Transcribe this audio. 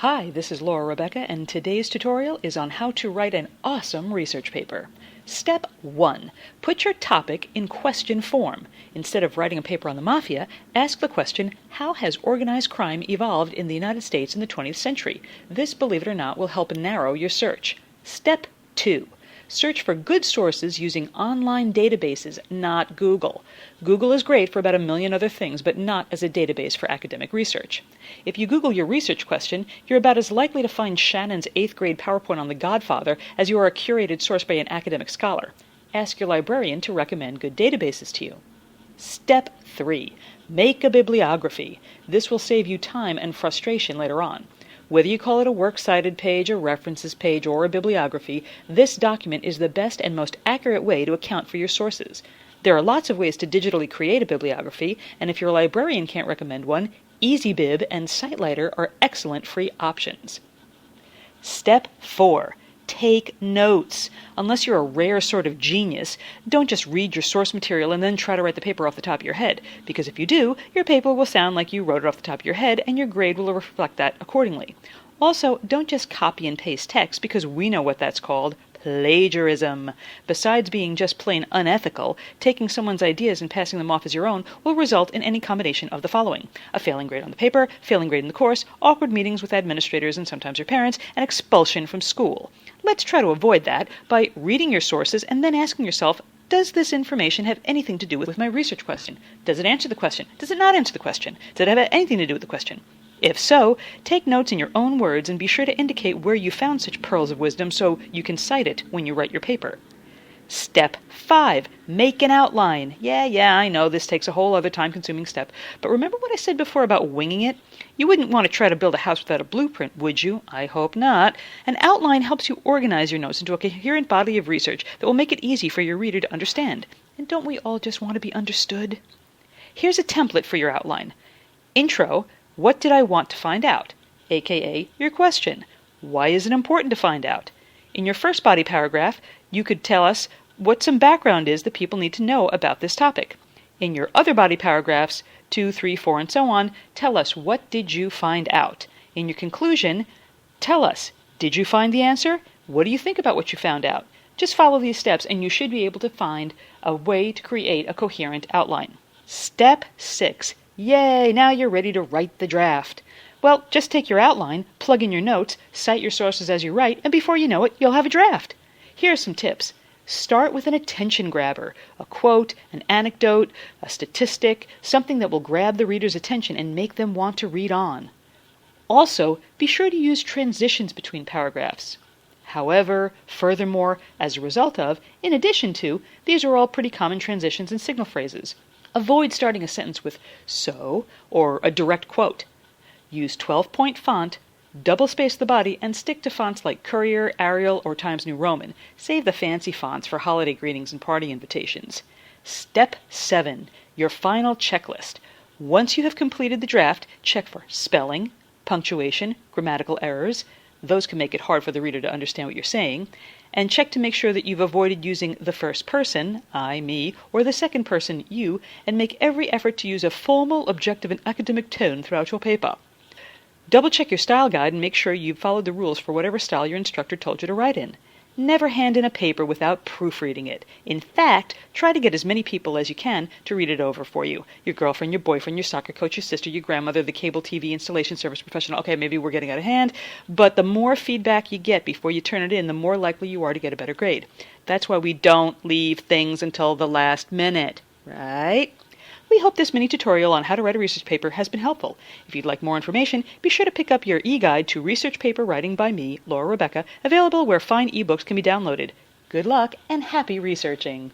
Hi, this is Laura Rebecca, and today's tutorial is on how to write an awesome research paper. Step 1. Put your topic in question form. Instead of writing a paper on the mafia, ask the question, how has organized crime evolved in the United States in the 20th century? This, believe it or not, will help narrow your search. Step 2. Search for good sources using online databases, not Google. Google is great for about a million other things, but not as a database for academic research. If you Google your research question, you're about as likely to find Shannon's 8th grade PowerPoint on The Godfather as you are a curated source by an academic scholar. Ask your librarian to recommend good databases to you. Step 3. Make a bibliography. This will save you time and frustration later on. Whether you call it a works cited page, a references page, or a bibliography, this document is the best and most accurate way to account for your sources. There are lots of ways to digitally create a bibliography, and if your librarian can't recommend one, EasyBib and SiteLighter are excellent free options. Step 4. Take notes. Unless you're a rare sort of genius, don't just read your source material and then try to write the paper off the top of your head, because if you do, your paper will sound like you wrote it off the top of your head and your grade will reflect that accordingly. Also, don't just copy and paste text, because we know what that's called: plagiarism. Besides being just plain unethical, taking someone's ideas and passing them off as your own will result in any combination of the following: a failing grade on the paper, failing grade in the course, awkward meetings with administrators and sometimes your parents, and expulsion from school. Let's try to avoid that by reading your sources and then asking yourself, does this information have anything to do with my research question? Does it answer the question? Does it not answer the question? Does it have anything to do with the question? If so, take notes in your own words and be sure to indicate where you found such pearls of wisdom so you can cite it when you write your paper. Step 5. Make an outline. Yeah, I know this takes a whole other time-consuming step, but remember what I said before about winging it? You wouldn't want to try to build a house without a blueprint, would you? I hope not. An outline helps you organize your notes into a coherent body of research that will make it easy for your reader to understand. And don't we all just want to be understood? Here's a template for your outline. Intro. What did I want to find out? AKA your question. Why is it important to find out? In your first body paragraph, you could tell us what some background is that people need to know about this topic. In your other body paragraphs, 2, 3, 4, and so on, tell us, what did you find out? In your conclusion, tell us, did you find the answer? What do you think about what you found out? Just follow these steps and you should be able to find a way to create a coherent outline. Step 6. Yay, now you're ready to write the draft. Well, just take your outline, plug in your notes, cite your sources as you write, and before you know it, you'll have a draft. Here are some tips. Start with an attention grabber, a quote, an anecdote, a statistic, something that will grab the reader's attention and make them want to read on. Also, be sure to use transitions between paragraphs. However, furthermore, as a result of, in addition to, these are all pretty common transitions and signal phrases. Avoid starting a sentence with "so" or a direct quote. Use 12-point font, double-space the body, and stick to fonts like Courier, Arial, or Times New Roman. Save the fancy fonts for holiday greetings and party invitations. Step 7. Your final checklist. Once you have completed the draft, check for spelling, punctuation, grammatical errors. Those can make it hard for the reader to understand what you're saying. And check to make sure that you've avoided using the first person, I, me, or the second person, you, and make every effort to use a formal, objective, and academic tone throughout your paper. Double-check your style guide and make sure you've followed the rules for whatever style your instructor told you to write in. Never hand in a paper without proofreading it. In fact, try to get as many people as you can to read it over for you. Your girlfriend, your boyfriend, your soccer coach, your sister, your grandmother, the cable TV installation service professional. Okay, maybe we're getting out of hand, but the more feedback you get before you turn it in, the more likely you are to get a better grade. That's why we don't leave things until the last minute, right? We hope this mini tutorial on how to write a research paper has been helpful. If you'd like more information, be sure to pick up your e-guide to Research Paper Writing by me, Laura Rebecca, available where fine ebooks can be downloaded. Good luck and happy researching!